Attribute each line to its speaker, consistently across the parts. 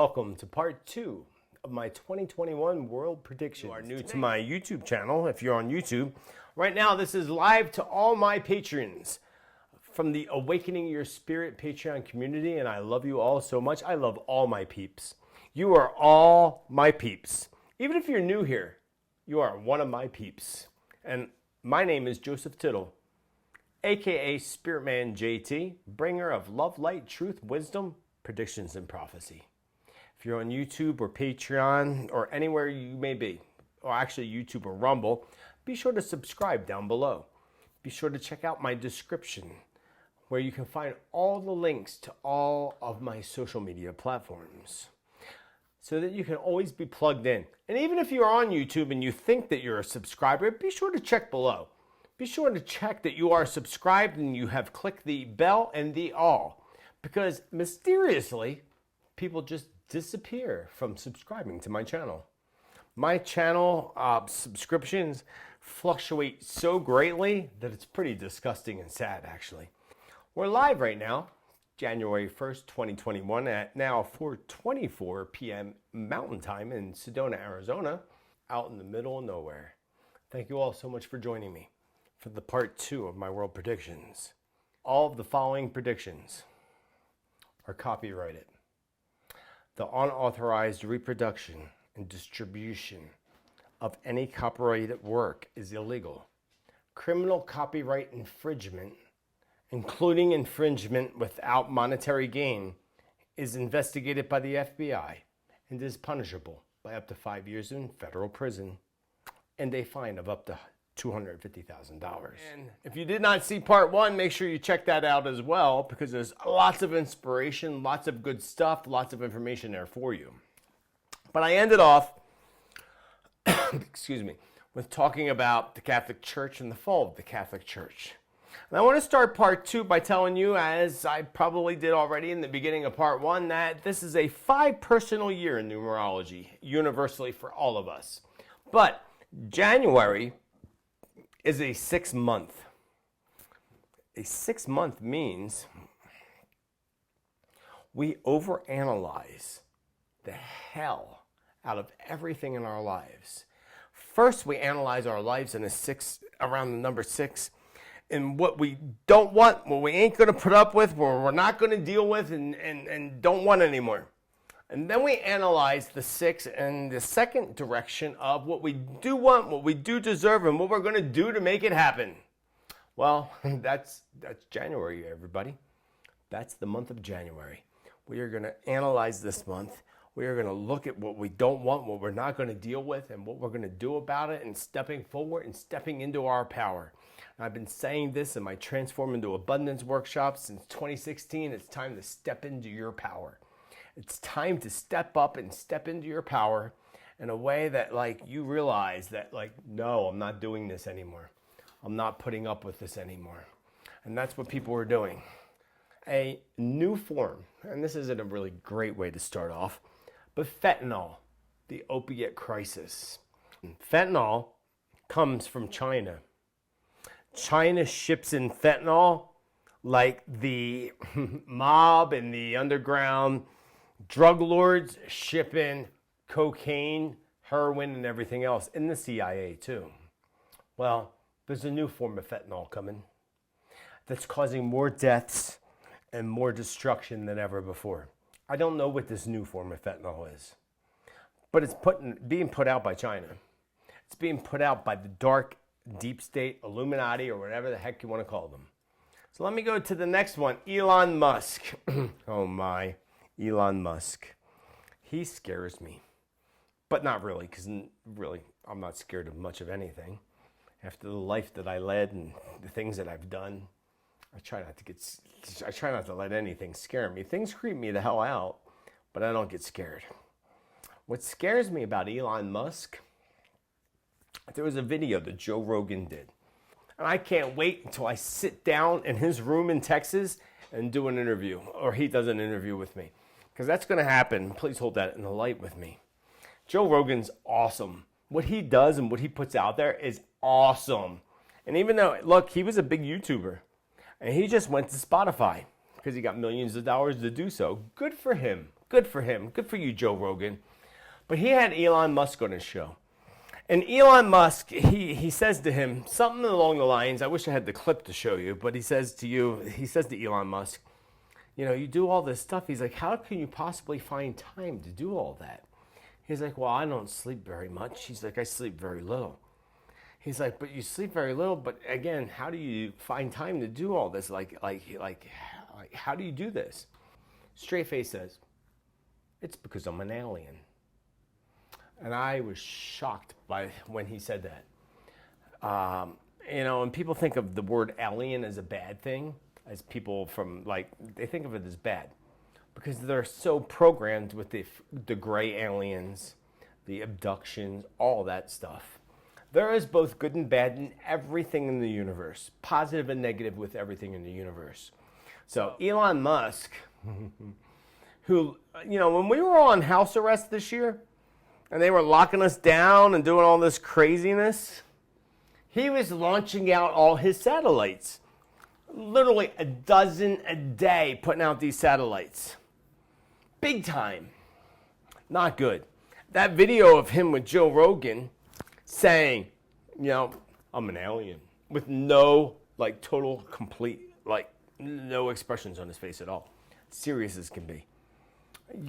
Speaker 1: welcome to part 2 of my 2021 world predictions. If you are new to my YouTube channel, if you're on YouTube, right now this is live to all my patrons from the Awakening Your Spirit Patreon community, and I love you all so much. I love all my peeps. You are all my peeps. Even if you're new here, you are one of my peeps. And my name is Joseph Tittel, aka Spiritman JT, bringer of love, light, truth, wisdom, predictions, and prophecy. If you're on YouTube or Patreon or anywhere you may be, or actually YouTube or Rumble, be sure to subscribe down below. Be sure to check out my description where you can find all the links to all of my social media platforms so that you can always be plugged in. And even if you're on YouTube and you think that you're a subscriber, be sure to check below. Be sure to check that you are subscribed and you have clicked the bell and the all. Because mysteriously, people just disappear from subscribing to my channel. My channel subscriptions fluctuate so greatly that it's pretty disgusting and sad, actually. We're live right now, January 1st, 2021, at now 4:24 p.m. Mountain Time in Sedona, Arizona, out in the middle of nowhere. Thank you all so much for joining me for the part 2 of my world predictions. All of the following predictions are copyrighted. The unauthorized reproduction and distribution of any copyrighted work is illegal. Criminal copyright infringement, including infringement without monetary gain, is investigated by the FBI and is punishable by up to 5 years in federal prison and a fine of up to $250,000. And if you did not see part 1, make sure you check that out as well, because there's lots of inspiration, lots of good stuff, lots of information there for you. But I ended off, excuse me, with talking about the Catholic Church and the fall of the Catholic Church. And I want to start part 2 by telling you, as I probably did already in the beginning of part 1, that this is a 5 personal year in numerology, universally for all of us. But January is a 6 month. A 6 month means we overanalyze the hell out of everything in our lives. First, we analyze our lives in around the number 6, and what we don't want, what we ain't going to put up with, what we're not going to deal with, and don't want anymore. And then we analyze the 6 in the second direction of what we do want, what we do deserve, and what we're going to do to make it happen. Well, that's January, everybody. That's the month of January. We are going to analyze this month. We are going to look at what we don't want, what we're not going to deal with, and what we're going to do about it, and stepping forward and stepping into our power. And I've been saying this in my Transform into Abundance workshop since 2016. It's time to step into your power. It's time to step up and step into your power in a way that, you realize that, no, I'm not doing this anymore. I'm not putting up with this anymore. And that's what people are doing. A new form, and this isn't a really great way to start off, but fentanyl, the opiate crisis. Fentanyl comes from China. China ships in fentanyl like the mob and the underground drug lords ship in cocaine, heroin, and everything else, in the CIA too. Well, there's a new form of fentanyl coming that's causing more deaths and more destruction than ever before. I don't know what this new form of fentanyl is, but it's being put out by China. It's being put out by the dark, deep state, Illuminati, or whatever the heck you want to call them. So let me go to the next one, Elon Musk. Oh my. Elon Musk. He scares me, but not really, because really I'm not scared of much of anything. After the life that I led and the things that I've done, I try not to let anything scare me. Things creep me the hell out, but I don't get scared. What scares me about Elon Musk, there was a video that Joe Rogan did, and I can't wait until I sit down in his room in Texas and do an interview, or he does an interview with me. Because that's going to happen. Please hold that in the light with me. Joe Rogan's awesome. What he does and what he puts out there is awesome. And even though, look, he was a big YouTuber, and he just went to Spotify because he got millions of dollars to do so. Good for him. Good for him. Good for you, Joe Rogan. But he had Elon Musk on his show. And Elon Musk, he says to him something along the lines, I wish I had the clip to show you, but he says to Elon Musk, you know, you do all this stuff. He's like, how can you possibly find time to do all that? He's like, well, I don't sleep very much. He's like, I sleep very little. He's like, but you sleep very little, but again, how do you find time to do all this? Like, how do you do this? Straight face says, it's because I'm an alien. And I was shocked by when he said that. You know, and people think of the word alien as a bad thing, as people from, like, they think of it as bad because they're so programmed with the gray aliens, the abductions, all that stuff. There is both good and bad in everything in the universe, positive and negative with everything in the universe. So Elon Musk, who, you know, when we were on house arrest this year, and they were locking us down and doing all this craziness, he was launching out all his satellites. Literally a dozen a day putting out these satellites. Big time. Not good. That video of him with Joe Rogan saying, you know, I'm an alien. With no, like, total, complete, like, no expressions on his face at all. Serious as can be.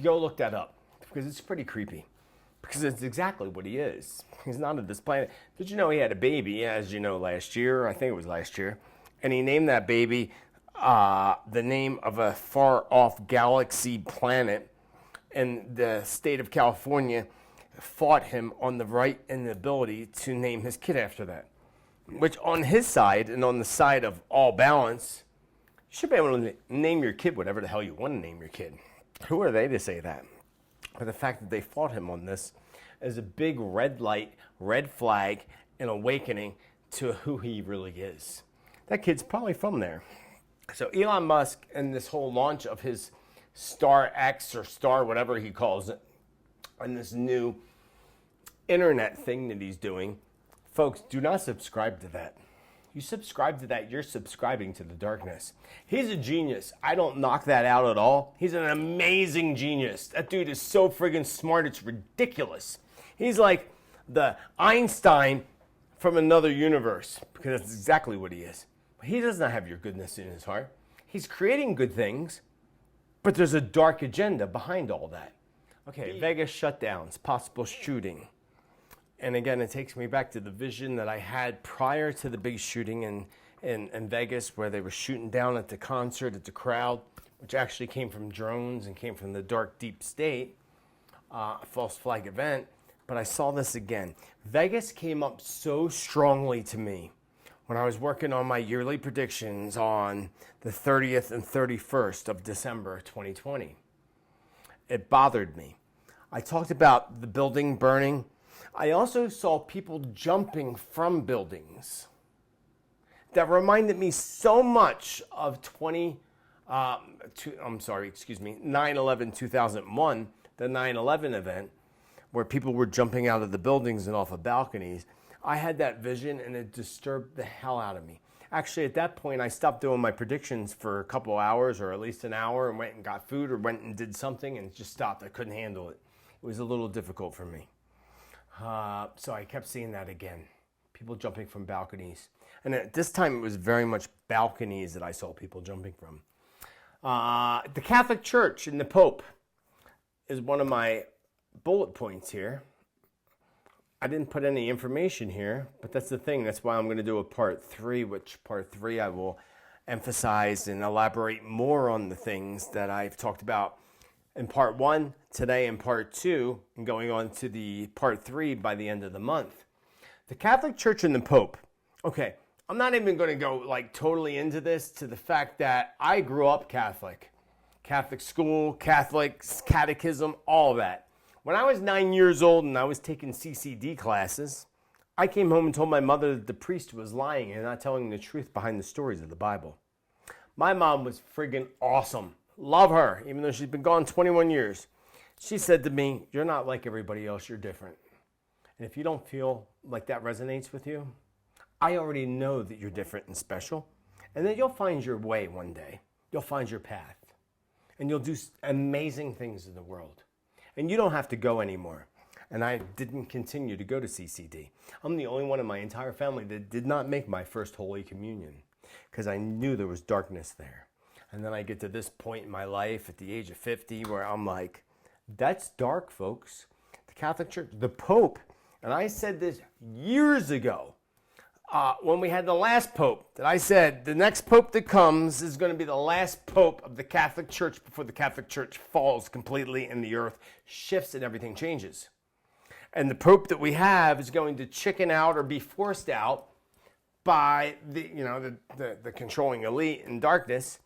Speaker 1: Go look that up because it's pretty creepy. Because it's exactly what he is. He's not of this planet. Did you know he had a baby, as you know, last year? I think it was last year. And he named that baby the name of a far-off galaxy planet. And the state of California fought him on the right and the ability to name his kid after that. Which on his side and on the side of all balance, you should be able to name your kid whatever the hell you want to name your kid. Who are they to say that? But the fact that they fought him on this is a big red light, red flag, and awakening to who he really is. That kid's probably from there. So Elon Musk and this whole launch of his Star X or Star whatever he calls it, and this new internet thing that he's doing, folks, do not subscribe to that. You subscribe to that, you're subscribing to the darkness. He's a genius. I don't knock that out at all. He's an amazing genius. That dude is so friggin' smart, it's ridiculous. He's like the Einstein from another universe, because that's exactly what he is. But he does not have your goodness in his heart. He's creating good things, but there's a dark agenda behind all that. Okay, Vegas shutdowns, possible shooting. And again, it takes me back to the vision that I had prior to the big shooting in Vegas, where they were shooting down at the concert, at the crowd, which actually came from drones and came from the dark, deep state, false flag event. But I saw this again. Vegas came up so strongly to me when I was working on my yearly predictions on the 30th and 31st of December 2020. It bothered me. I talked about the building burning. I also saw people jumping from buildings. That reminded me so much of 9/11/2001, the 9/11 event, where people were jumping out of the buildings and off of balconies. I had that vision and it disturbed the hell out of me. Actually, at that point, I stopped doing my predictions for a couple hours or at least an hour and went and got food or went and did something and just stopped. I couldn't handle it. It was a little difficult for me. So I kept seeing that again. People jumping from balconies. And at this time, it was very much balconies that I saw people jumping from. The Catholic Church and the Pope is one of my bullet points here. I didn't put any information here, but that's the thing. That's why I'm going to do a part 3, which part 3 I will emphasize and elaborate more on the things that I've talked about in part 1 today and part 2, and going on to the part 3 by the end of the month. The Catholic Church and the Pope. Okay, I'm not even going to go like totally into this, to the fact that I grew up Catholic. Catholic school, Catholics, catechism, all that. When I was 9 years old and I was taking CCD classes, I came home and told my mother that the priest was lying and not telling the truth behind the stories of the Bible. My mom was friggin' awesome. Love her, even though she's been gone 21 years. She said to me, you're not like everybody else, you're different. And if you don't feel like that resonates with you, I already know that you're different and special, and that you'll find your way one day. You'll find your path. And you'll do amazing things in the world. And you don't have to go anymore. And I didn't continue to go to CCD. I'm the only one in my entire family that did not make my first Holy Communion because I knew there was darkness there. And then I get to this point in my life at the age of 50 where I'm like, that's dark, folks. The Catholic Church, the Pope, and I said this years ago when we had the last Pope, that I said the next Pope that comes is going to be the last Pope of the Catholic Church before the Catholic Church falls completely and the earth shifts and everything changes. And the Pope that we have is going to chicken out or be forced out by the controlling elite in darkness.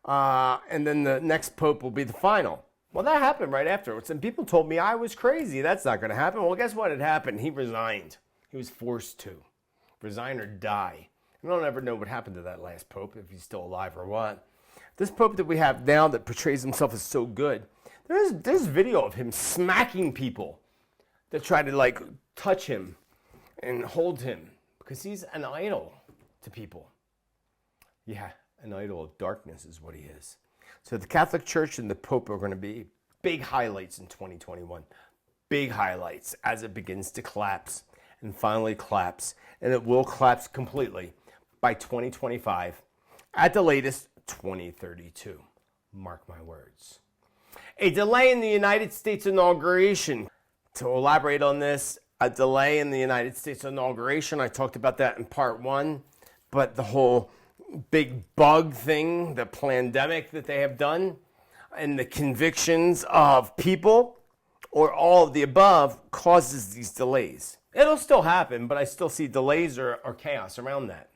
Speaker 1: And then the next Pope will be the final. Well, that happened right afterwards. And people told me I was crazy. That's not going to happen. Well, guess what had happened? He resigned. He was forced to. Resign or die. I don't ever know what happened to that last Pope, if he's still alive or what. This Pope that we have now that portrays himself as so good, there's video of him smacking people that try to touch him and hold him because he's an idol to people. Yeah, an idol of darkness is what he is. So the Catholic Church and the Pope are going to be big highlights in 2021. Big highlights as it begins to collapse and finally collapse. And it will collapse completely by 2025, at the latest 2032. Mark my words. A delay in the United States inauguration. To elaborate on this, a delay in the United States inauguration. I talked about that in part 1, but the whole big bug thing, the pandemic that they have done, and the convictions of people, or all of the above, causes these delays. It'll still happen, but I still see delays or chaos around that.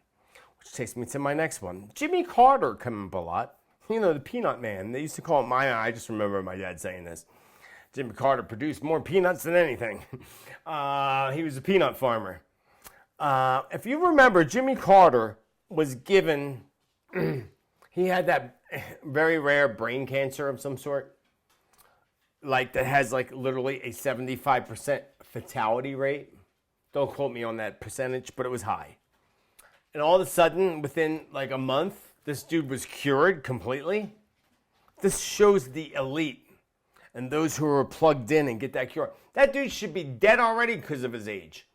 Speaker 1: Which takes me to my next one. Jimmy Carter coming up a lot. You know, the peanut man. They used to call it I just remember my dad saying this. Jimmy Carter produced more peanuts than anything. He was a peanut farmer. If you remember, Jimmy Carter was given, he had that very rare brain cancer of some sort, that has literally a 75% fatality rate. Don't quote me on that percentage, but it was high. And all of a sudden, within a month, this dude was cured completely. This shows the elite and those who are plugged in and get that cure. That dude should be dead already because of his age.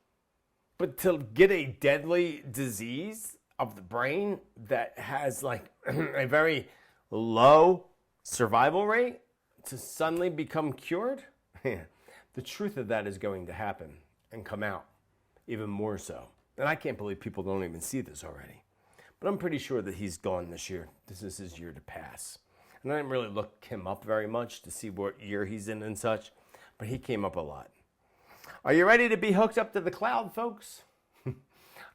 Speaker 1: But to get a deadly disease of the brain that has a very low survival rate to suddenly become cured, the truth of that is going to happen and come out even more so. And I can't believe people don't even see this already. But I'm pretty sure that he's gone this year. This is his year to pass. And I didn't really look him up very much to see what year he's in and such, but he came up a lot. Are you ready to be hooked up to the cloud, folks?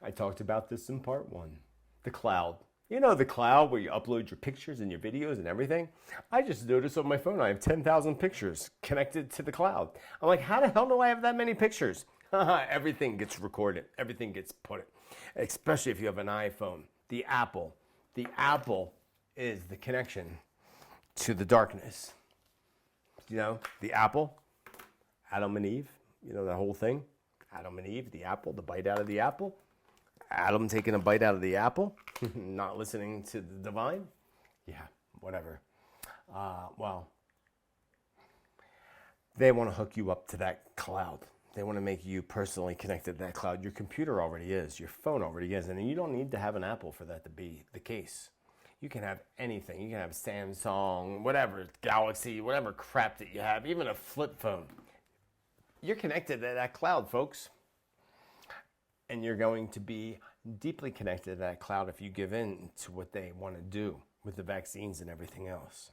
Speaker 1: I talked about this in part 1. The cloud. You know the cloud where you upload your pictures and your videos and everything? I just noticed on my phone I have 10,000 pictures connected to the cloud. I'm like, how the hell do I have that many pictures? Everything gets recorded. Everything gets put, especially if you have an iPhone. The Apple is the connection to the darkness. You know, the apple, Adam and Eve, you know, that whole thing. Adam and Eve, the apple, the bite out of the apple. Adam taking a bite out of the apple, not listening to the divine. Yeah, whatever. Well, they want to hook you up to that cloud. They want to make you personally connected to that cloud. Your computer already is. Your phone already is. And you don't need to have an Apple for that to be the case. You can have anything. You can have Samsung, whatever, Galaxy, whatever crap that you have, even a flip phone. You're connected to that cloud, folks. And you're going to be deeply connected to that cloud if you give in to what they want to do with the vaccines and everything else.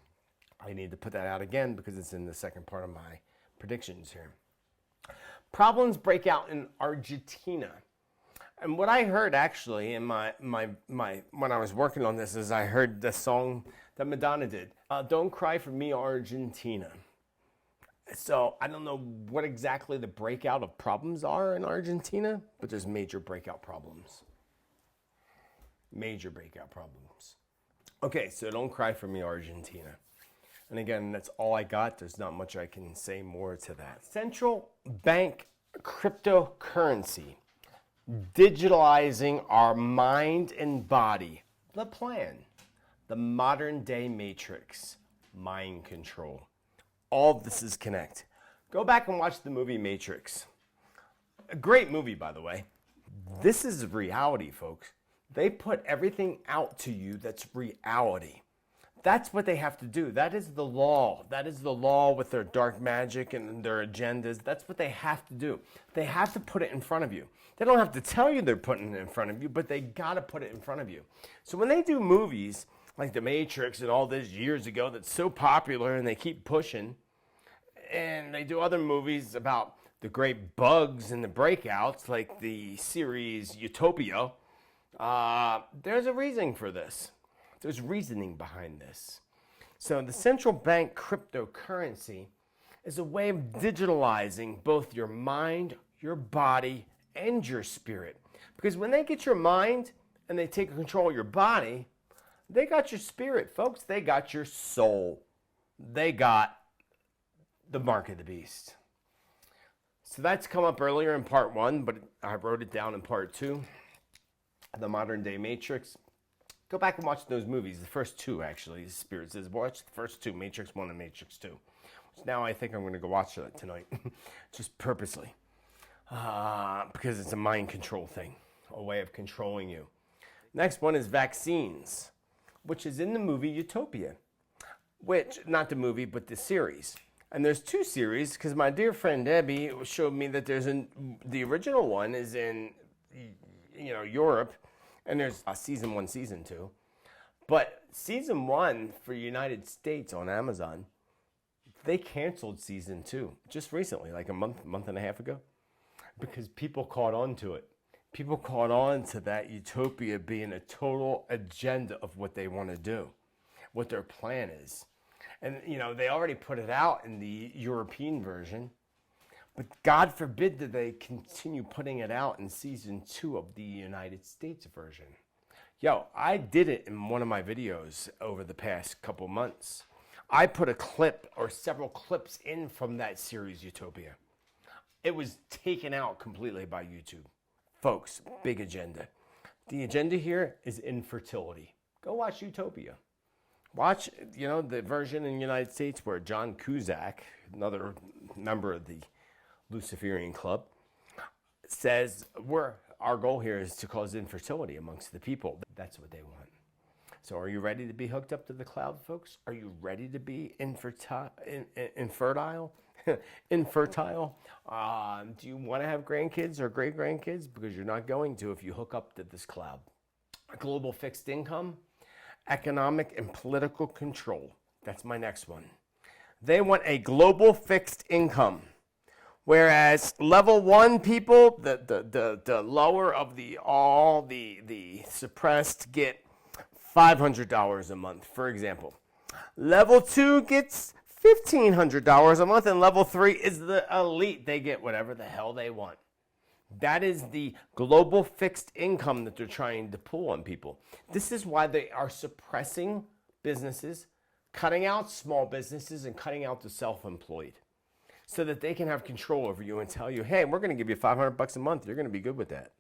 Speaker 1: I need to put that out again because it's in the second part of my predictions here. Problems break out in Argentina. And what I heard actually in my when I was working on this is I heard the song that Madonna did, Don't Cry for Me, Argentina. So I don't know what exactly the breakout of problems are in Argentina, but there's major breakout problems. Major breakout problems. Okay, so don't cry for me, Argentina. And again, that's all I got. There's not much I can say more to that. Central bank cryptocurrency. Digitalizing our mind and body. The plan. The modern day matrix. mind control. All of this is connected. Go back and watch the movie Matrix. A great movie, by the way. This is reality, folks. They put everything out to you that's reality. That's what they have to do. That is the law. That is the law with their dark magic and their agendas. That's what they have to do. They have to put it in front of you. They don't have to tell you they're putting it in front of you, but they got to put it in front of you. So when they do movies like The Matrix and all this years ago that's so popular and they keep pushing, and they do other movies about the great bugs and the breakouts like the series Utopia, there's a reason for this. There's reasoning behind this. So the central bank cryptocurrency is a way of digitalizing both your mind, your body, and your spirit. Because when they get your mind and they take control of your body, they got your spirit, folks. They got your soul. They got the mark of the beast. So that's come up earlier in part 1, but I wrote it down in part 2. The modern day Matrix. Go back and watch those movies. The first 2, actually. Spirit says, watch the first 2, Matrix 1 and Matrix 2. Which now I think I'm going to go watch that tonight. Just purposely. Because it's a mind control thing. A way of controlling you. Next one is vaccines. Which is in the movie Utopia. Which, not the movie, but the series. And there's 2 series, because my dear friend Debbie showed me that the original one is in, Europe. And there's season 1, season 2. But season 1 for United States on Amazon, they canceled season 2 just recently, like a month and a half ago, because people caught on to it. People caught on to that Utopia being a total agenda of what they want to do, what their plan is. And, they already put it out in the European version. But God forbid that they continue putting it out in season 2 of the United States version. I did it in one of my videos over the past couple months. I put a clip or several clips in from that series Utopia. It was taken out completely by YouTube. Folks, big agenda. The agenda here is infertility. Go watch Utopia. Watch, the version in the United States where John Cusack, another member of the Luciferian Club, says our goal here is to cause infertility amongst the people. That's what they want. So are you ready to be hooked up to the cloud, folks? Are you ready to be infertile? Infertile? Do you want to have grandkids or great-grandkids? Because you're not going to if you hook up to this cloud. Global fixed income, economic and political control. That's my next one. They want a global fixed income. Whereas level 1 people, the lower of the suppressed get $500 a month, for example. Level 2 gets $1,500 a month, and level 3 is the elite. They get whatever the hell they want. That is the global fixed income that they're trying to pull on people. This is why they are suppressing businesses, cutting out small businesses, and cutting out the self-employed, so that they can have control over you and tell you, hey, we're going to give you $500 a month. You're going to be good with that.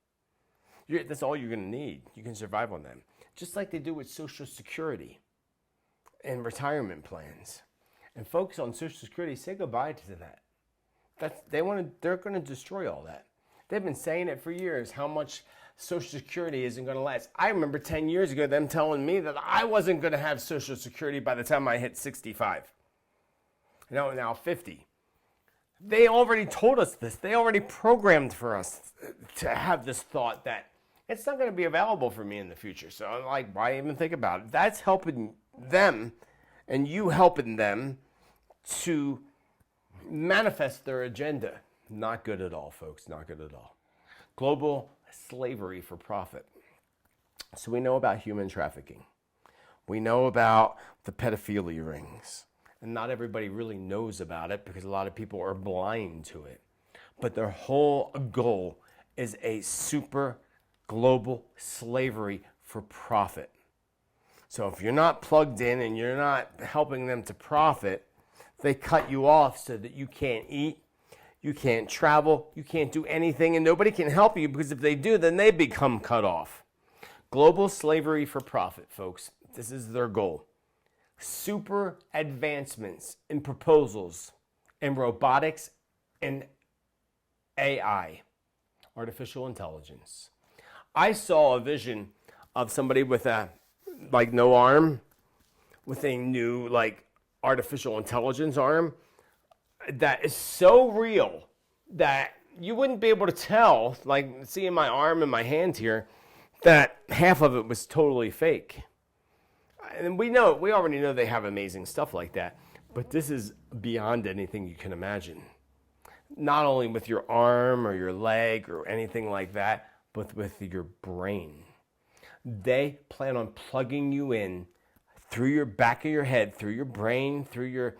Speaker 1: That's all you're going to need. You can survive on them. Just like they do with Social Security and retirement plans. And folks on Social Security, say goodbye to that. They're going to destroy all that. They've been saying it for years, how much Social Security isn't going to last. I remember 10 years ago them telling me that I wasn't going to have Social Security by the time I hit 65. Now 50. They already told us this. They already programmed for us to have this thought that it's not going to be available for me in the future. So I'm like, why even think about it? That's helping them and you helping them to manifest their agenda. Not good at all, folks. Not good at all. Global slavery for profit. So we know about human trafficking. We know about the pedophilia rings. And not everybody really knows about it because a lot of people are blind to it. But their whole goal is a super global slavery for profit. So if you're not plugged in and you're not helping them to profit, they cut you off so that you can't eat, you can't travel, you can't do anything, and nobody can help you because if they do, then they become cut off. Global slavery for profit, folks. This is their goal. super advancements in proposals in robotics and AI, artificial intelligence. I saw a vision of somebody with no arm, with a new artificial intelligence arm that is so real that you wouldn't be able to tell, like seeing my arm and my hand here, that half of it was totally fake. And we already know they have amazing stuff like that, but this is beyond anything you can imagine. Not only with your arm or your leg or anything like that, but with your brain. They plan on plugging you in through your back of your head, through your brain, through your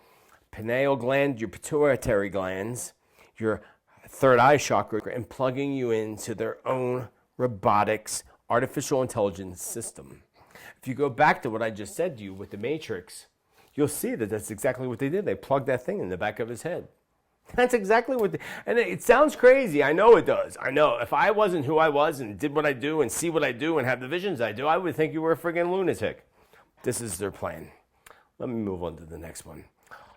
Speaker 1: pineal gland, your pituitary glands, your third eye chakra, and plugging you into their own robotics, artificial intelligence system. If you go back to what I just said to you with the Matrix, you'll see that that's exactly what they did. They plugged that thing in the back of his head. That's exactly what and it sounds crazy. I know it does. I know. If I wasn't who I was and did what I do and see what I do and have the visions I do, I would think you were a friggin' lunatic. This is their plan. Let me move on to the next one.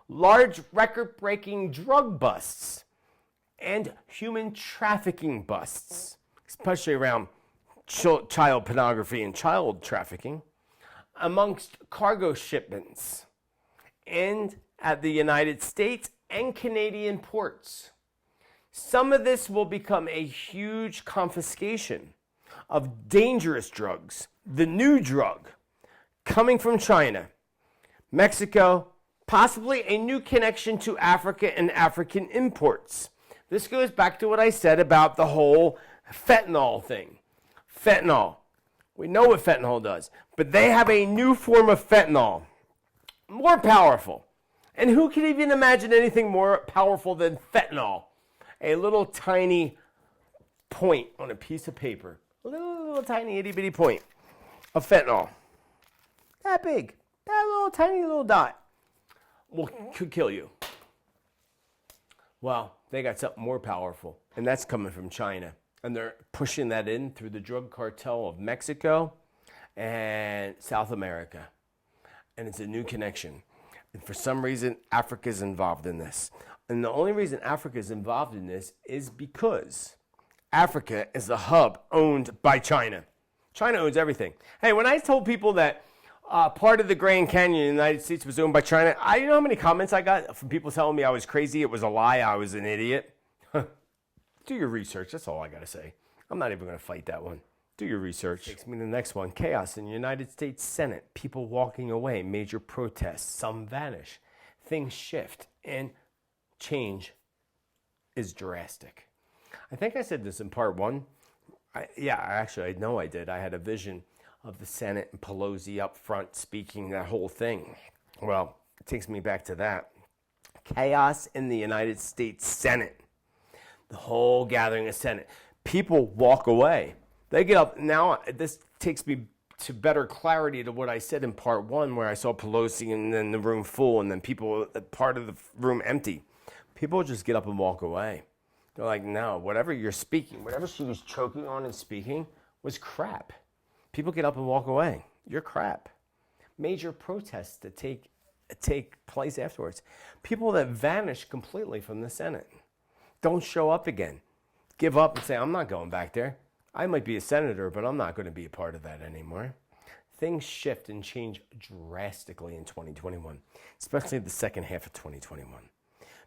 Speaker 1: Large record-breaking drug busts and human trafficking busts, especially around child pornography and child trafficking, amongst cargo shipments and at the United States and Canadian ports. Some of this will become a huge confiscation of dangerous drugs. The new drug coming from China, Mexico, possibly a new connection to Africa and African imports. This goes back to what I said about the whole fentanyl thing. Fentanyl. We know what fentanyl does, but they have a new form of fentanyl, more powerful. And who can even imagine anything more powerful than fentanyl? A little tiny point on a piece of paper. A little tiny itty bitty point of fentanyl. That big. That little tiny little dot could kill you. Well, they got something more powerful, and that's coming from China. And they're pushing that in through the drug cartel of Mexico and South America. And it's a new connection. And for some reason, Africa's involved in this. And the only reason Africa is involved in this is because Africa is a hub owned by China. China owns everything. Hey, when I told people that part of the Grand Canyon in the United States was owned by China, you know how many comments I got from people telling me I was crazy, it was a lie, I was an idiot? Do your research, that's all I got to say. I'm not even going to fight that one. Do your research. Takes me to the next one. Chaos in the United States Senate. People walking away. Major protests. Some vanish. Things shift. And change is drastic. I think I said this in part one. I know I did. I had a vision of the Senate and Pelosi up front speaking that whole thing. Well, it takes me back to that. Chaos in the United States Senate. The whole gathering of Senate. People walk away. They get up. Now, this takes me to better clarity to what I said in part one, where I saw Pelosi and then the room full and then people, part of the room empty. People just get up and walk away. They're like, no, whatever you're speaking, whatever she was choking on and speaking was crap. People get up and walk away. You're crap. Major protests that take place afterwards. People that vanish completely from the Senate. Don't show up again. Give up and say, I'm not going back there. I might be a senator, but I'm not going to be a part of that anymore. Things shift and change drastically in 2021, especially the second half of 2021.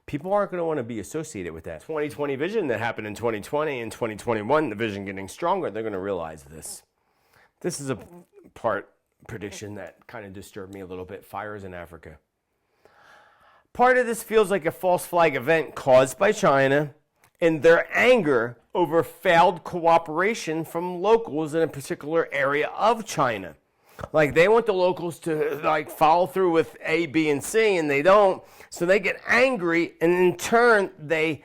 Speaker 1: People aren't going to want to be associated with that 2020 vision that happened in 2020 and 2021, the vision getting stronger. They're going to realize this. This is a prediction that kind of disturbed me a little bit. Fires in Africa. Part of this feels like a false flag event caused by China and their anger over failed cooperation from locals in a particular area of China. Like they want the locals to follow through with A, B, and C, and they don't. So they get angry, and in turn, they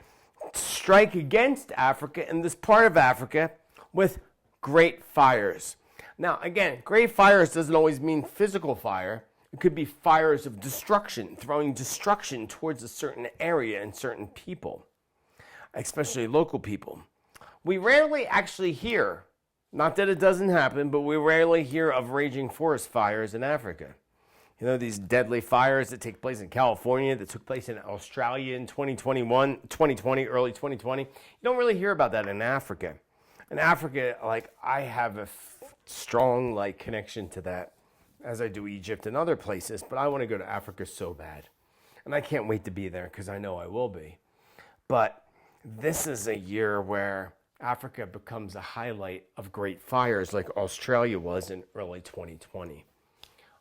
Speaker 1: strike against Africa and this part of Africa with great fires. Now, again, great fires doesn't always mean physical fire. It could be fires of destruction, throwing destruction towards a certain area and certain people, especially local people. We rarely actually hear, not that it doesn't happen, but we rarely hear of raging forest fires in Africa. You know, these deadly fires that take place in California, that took place in Australia in 2020, early 2020. You don't really hear about that in Africa. In Africa, like, I have a strong, like, connection to that, as I do Egypt and other places, but I want to go to Africa so bad. And I can't wait to be there because I know I will be. But this is a year where Africa becomes a highlight of great fires like Australia was in early 2020.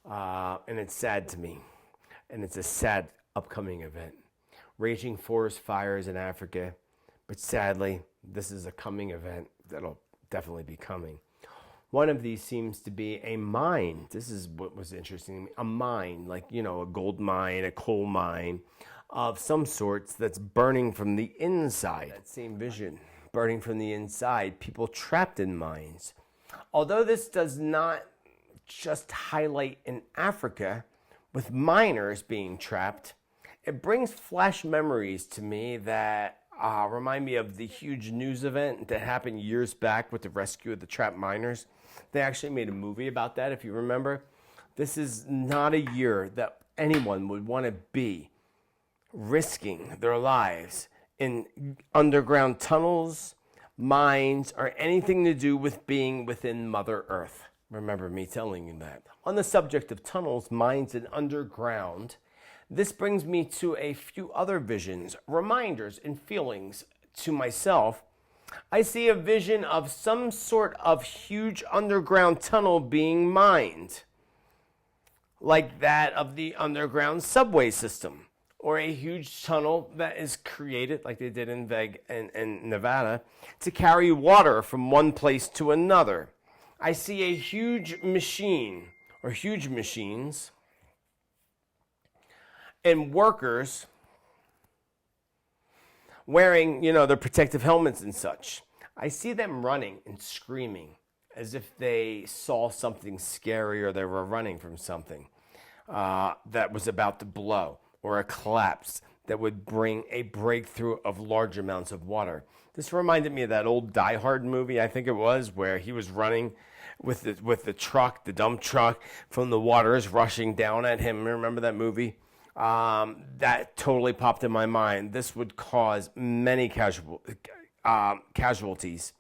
Speaker 1: And it's sad to me. And it's a sad upcoming event. Raging forest fires in Africa. But sadly, this is a coming event that'll definitely be coming. One of these seems to be a mine. This is what was interesting to me. A mine, like, you know, a gold mine, a coal mine of some sorts that's burning from the inside. That same vision, burning from the inside, people trapped in mines. Although this does not just highlight in Africa with miners being trapped, it brings flash memories to me that remind me of the huge news event that happened years back with the rescue of the trapped miners. They actually made a movie about that, if you remember. This is not a year that anyone would want to be risking their lives in underground tunnels, mines, or anything to do with being within Mother Earth. Remember me telling you that. On the subject of tunnels, mines, and underground, this brings me to a few other visions, reminders, and feelings to myself. I see a vision of some sort of huge underground tunnel being mined, like that of the underground subway system, or a huge tunnel that is created, like they did in Nevada, to carry water from one place to another. I see a huge machine, or huge machines, and workers wearing, you know, their protective helmets and such. I see them running and screaming as if they saw something scary or they were running from something that was about to blow, or a collapse that would bring a breakthrough of large amounts of water. This reminded me of that old Die Hard movie, I think it was, where he was running with the truck, the dump truck, from the waters rushing down at him. Remember that movie? That totally popped in my mind. This would cause many casualties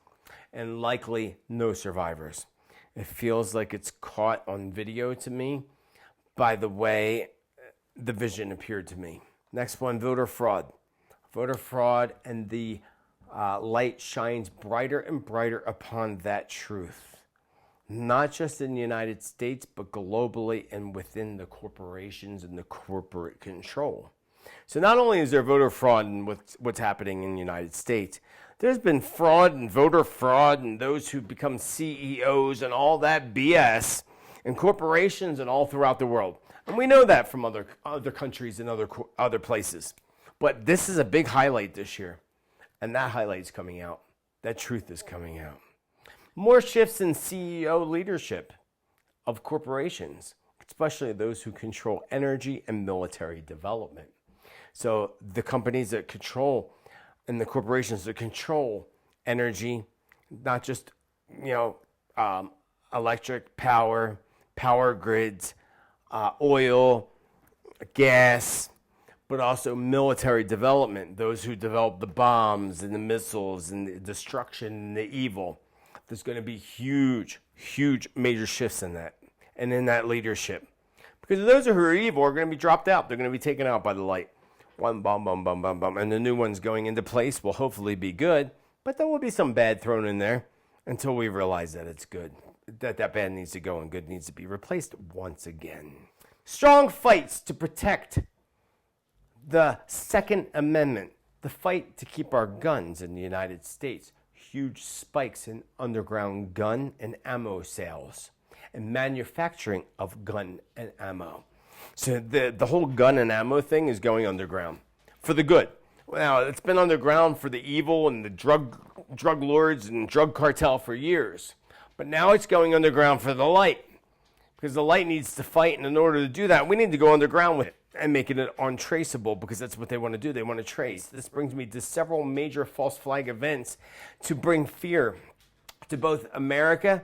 Speaker 1: and likely no survivors. It feels like it's caught on video to me by the way the vision appeared to me. Next one, voter fraud. Voter fraud, and the light shines brighter and brighter upon that truth. Not just in the United States, but globally and within the corporations and the corporate control. So not only is there voter fraud in what's happening in the United States, there's been fraud and voter fraud and those who become CEOs and all that BS in corporations and all throughout the world. And we know that from other countries and other places. But this is a big highlight this year. And that highlight's coming out. That truth is coming out. More shifts in CEO leadership of corporations, especially those who control energy and military development. So the companies that control and the corporations that control energy, not just, electric power, power grids, oil, gas, but also military development, those who develop the bombs and the missiles and the destruction and the evil. There's going to be huge, huge major shifts in that and in that leadership. Because those who are evil are going to be dropped out. They're going to be taken out by the light. One bomb, bomb, bomb, bomb, bomb. And the new ones going into place will hopefully be good. But there will be some bad thrown in there until we realize that it's good. That bad needs to go and good needs to be replaced once again. Strong fights to protect the Second Amendment. The fight to keep our guns in the United States. Huge spikes in underground gun and ammo sales and manufacturing of gun and ammo. So the whole gun and ammo thing is going underground for the good. Now, it's been underground for the evil and the drug lords and drug cartel for years. But now it's going underground for the light. Because the light needs to fight, and in order to do that, we need to go underground with it and make it untraceable, because that's what they want to do. They want to trace. This brings me to several major false flag events to bring fear to both America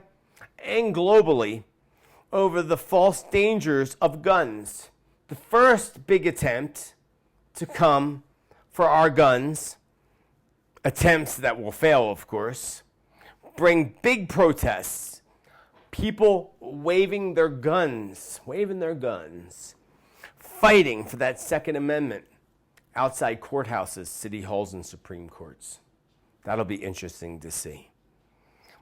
Speaker 1: and globally over the false dangers of guns. The first big attempt to come for our guns, attempts that will fail, of course, bring big protests, people waving their guns, fighting for that Second Amendment outside courthouses, city halls, and Supreme Courts. That'll be interesting to see.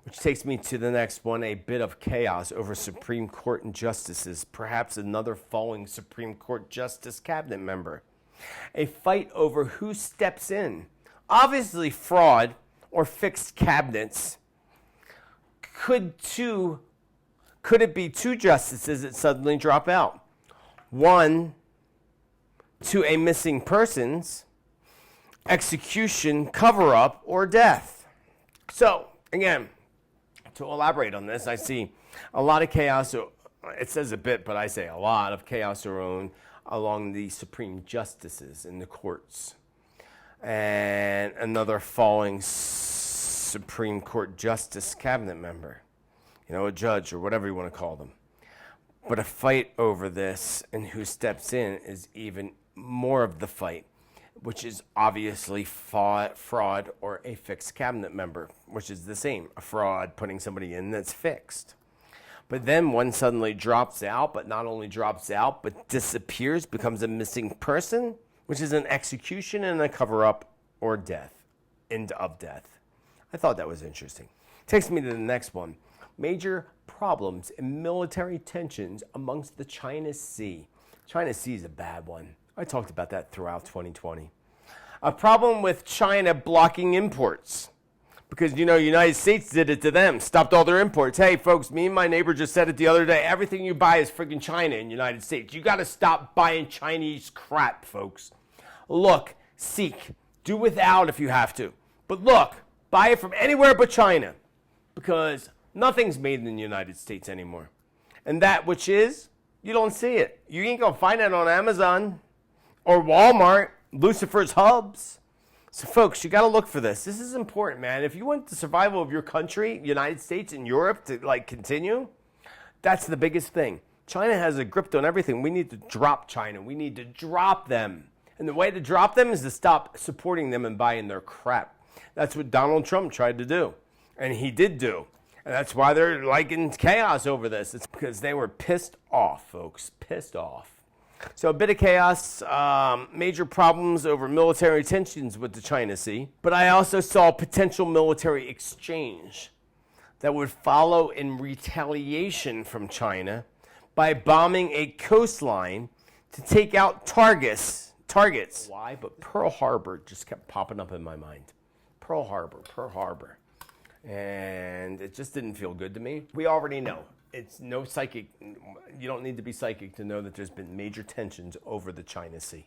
Speaker 1: Which takes me to the next one, a bit of chaos over Supreme Court and justices, perhaps another falling Supreme Court justice cabinet member. A fight over who steps in. Obviously fraud or fixed cabinets. Could it be two justices that suddenly drop out? One to a missing persons, execution, cover-up, or death. So, again, to elaborate on this, I see a lot of chaos. It says a bit, but I say a lot of chaos along the Supreme Justices in the courts. And another falling Supreme Court Justice cabinet member. A judge or whatever you want to call them. But a fight over this and who steps in is even more of the fight, which is obviously fraud or a fixed cabinet member, which is the same, a fraud putting somebody in that's fixed. But then one suddenly drops out, but not only drops out, but disappears, becomes a missing person, which is an execution and a cover-up or death, end of death. I thought that was interesting. Takes me to the next one. Major problems in military tensions amongst the China Sea. China Sea is a bad one. I talked about that throughout 2020. A problem with China blocking imports. Because, United States did it to them, stopped all their imports. Hey, folks, me and my neighbor just said it the other day. Everything you buy is freaking China in the United States. You got to stop buying Chinese crap, folks. Look, seek, do without if you have to. But look, buy it from anywhere but China. Because nothing's made in the United States anymore. And that which is, you don't see it. You ain't going to find it on Amazon or Walmart, Lucifer's Hubs. So, folks, you got to look for this. This is important, man. If you want the survival of your country, United States and Europe to, continue, that's the biggest thing. China has a grip on everything. We need to drop China. We need to drop them. And the way to drop them is to stop supporting them and buying their crap. That's what Donald Trump tried to do. And he did do. And that's why they're in chaos over this. It's because they were pissed off, folks. Pissed off. So a bit of chaos, major problems over military tensions with the China Sea. But I also saw potential military exchange that would follow in retaliation from China by bombing a coastline to take out targets. Why? But Pearl Harbor just kept popping up in my mind. Pearl Harbor. And it just didn't feel good to me. We already know. It's no psychic. You don't need to be psychic to know that there's been major tensions over the China Sea.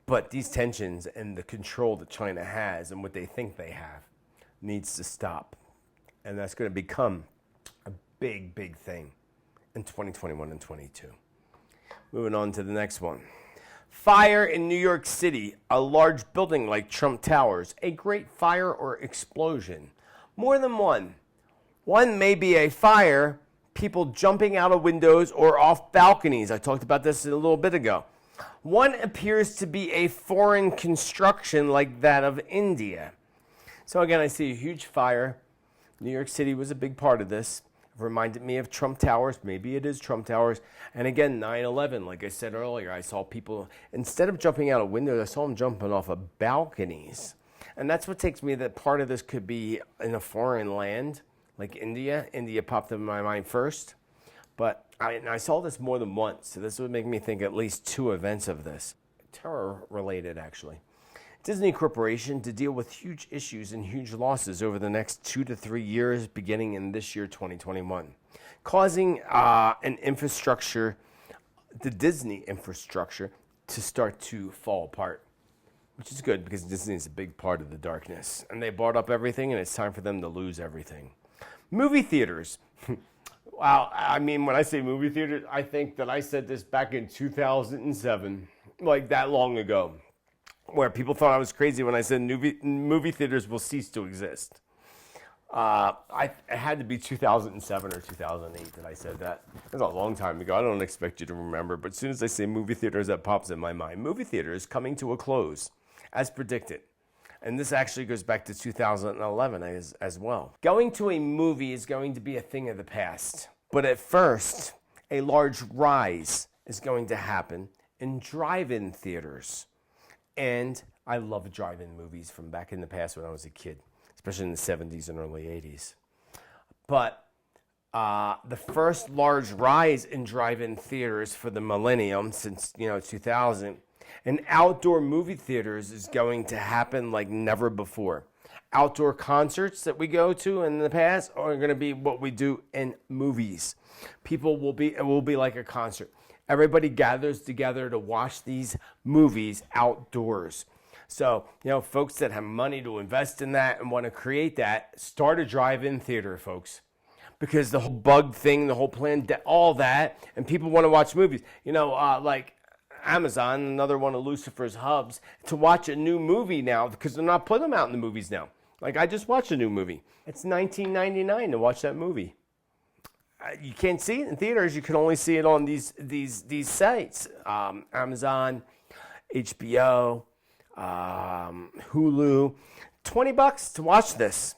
Speaker 1: But these tensions and the control that China has and what they think they have needs to stop. And that's going to become a big, big thing in 2021 and 22. Moving on to the next one. Fire in New York City, a large building like Trump Towers, a great fire or explosion. More than one. One may be a fire, people jumping out of windows or off balconies. I talked about this a little bit ago. One appears to be a foreign construction like that of India. So again, I see a huge fire. New York City was a big part of this. It reminded me of Trump Towers. Maybe it is Trump Towers. And again, 9/11, like I said earlier, I saw people, instead of jumping out of windows, I saw them jumping off of balconies. And that's what takes me that part of this could be in a foreign land, like India. India popped up in my mind first. But I saw this more than once, so this would make me think at least two events of this. Terror-related, actually. Disney Corporation to deal with huge issues and huge losses over the next 2 to 3 years, beginning in this year, 2021, causing an infrastructure, the Disney infrastructure, to start to fall apart, which is good because Disney is a big part of the darkness. And they bought up everything, and it's time for them to lose everything. Movie theaters. Wow, I mean, when I say movie theaters, I think that I said this back in 2007, like that long ago, where people thought I was crazy when I said movie theaters will cease to exist. It had to be 2007 or 2008 that I said that. It was a long time ago. I don't expect you to remember, but as soon as I say movie theaters, that pops in my mind. Movie theaters coming to a close, as predicted. And this actually goes back to 2011 as well. Going to a movie is going to be a thing of the past. But at first, a large rise is going to happen in drive-in theaters. And I love drive-in movies from back in the past when I was a kid, especially in the 70s and early 80s. But the first large rise in drive-in theaters for the millennium since 2000, and outdoor movie theaters is going to happen like never before. Outdoor concerts that we go to in the past are going to be what we do in movies. It will be like a concert. Everybody gathers together to watch these movies outdoors. So, folks that have money to invest in that and want to create that, start a drive-in theater, folks. Because the whole bug thing, the whole plan, all that, and people want to watch movies. Like Amazon, another one of Lucifer's hubs, to watch a new movie now, because they're not putting them out in the movies now. Like, I just watched a new movie. It's $19.99 to watch that movie. You can't see it in theaters. You can only see it on these sites. Amazon, HBO, Hulu. $20 to watch this.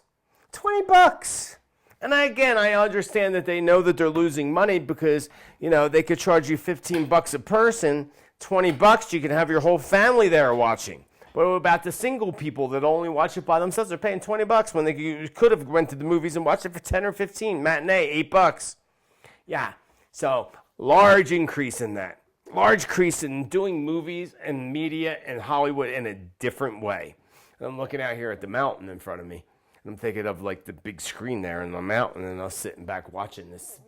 Speaker 1: $20. And I understand that they know that they're losing money because, they could charge you $15 a person. $20, you can have your whole family there watching. But what about the single people that only watch it by themselves? They're paying $20 when they could have went to the movies and watched it for 10 or 15. Matinee, $8. Yeah. So large increase in that. Large increase in doing movies and media and Hollywood in a different way. And I'm looking out here at the mountain in front of me. I'm thinking of like the big screen there in the mountain, and I was sitting back watching this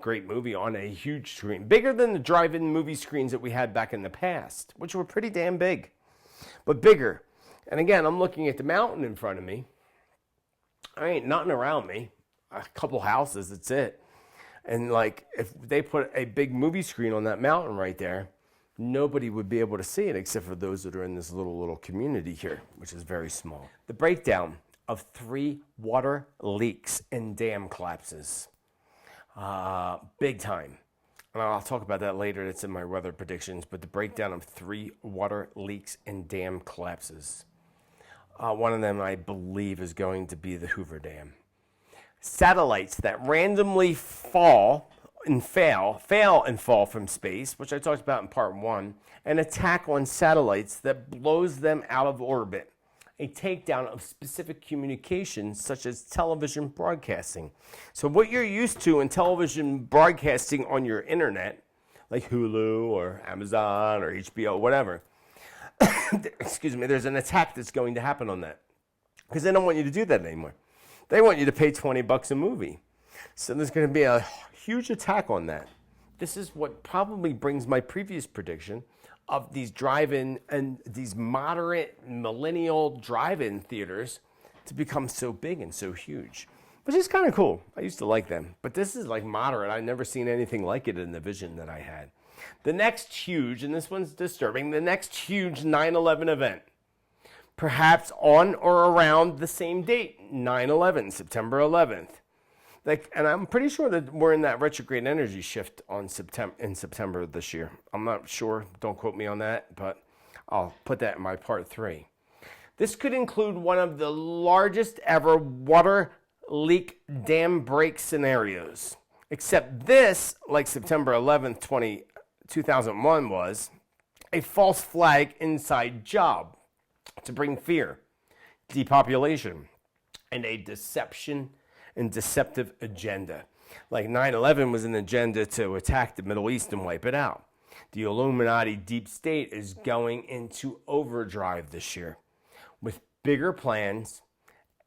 Speaker 1: great movie on a huge screen, bigger than the drive-in movie screens that we had back in the past, which were pretty damn big, but bigger. And again, I'm looking at the mountain in front of me. I ain't nothing around me. A couple houses, that's it. And like, if they put a big movie screen on that mountain right there, nobody would be able to see it except for those that are in this little community here, which is very small. The breakdown of 3 water leaks and dam collapses. Big time. And I'll talk about that later. It's in my weather predictions. But the breakdown of 3 water leaks and dam collapses. One of them, I believe, is going to be the Hoover Dam. Satellites that randomly fail and fall from space, which I talked about in part 1, an attack on satellites that blows them out of orbit. A takedown of specific communications such as television broadcasting. So what you're used to in television broadcasting on your internet, like Hulu or Amazon or HBO, whatever, excuse me, there's an attack that's going to happen on that. Because they don't want you to do that anymore. They want you to pay $20 a movie. So there's going to be a huge attack on that. This is what probably brings my previous prediction of these drive-in and these moderate millennial drive-in theaters to become so big and so huge, which is kind of cool. I used to like them, but this is like moderate. I've never seen anything like it in the vision that I had. The next huge, and this one's disturbing, the next huge 9/11 event, perhaps on or around the same date, 9/11, September 11th. And I'm pretty sure that we're in that retrograde energy shift in September this year. I'm not sure. Don't quote me on that, but I'll put that in my part 3. This could include one of the largest ever water leak dam break scenarios. Except this, like September 11th, 2001 was, a false flag inside job to bring fear, depopulation, and a deception and deceptive agenda. Like 9/11 was an agenda to attack the Middle East and wipe it out. The Illuminati deep state is going into overdrive this year with bigger plans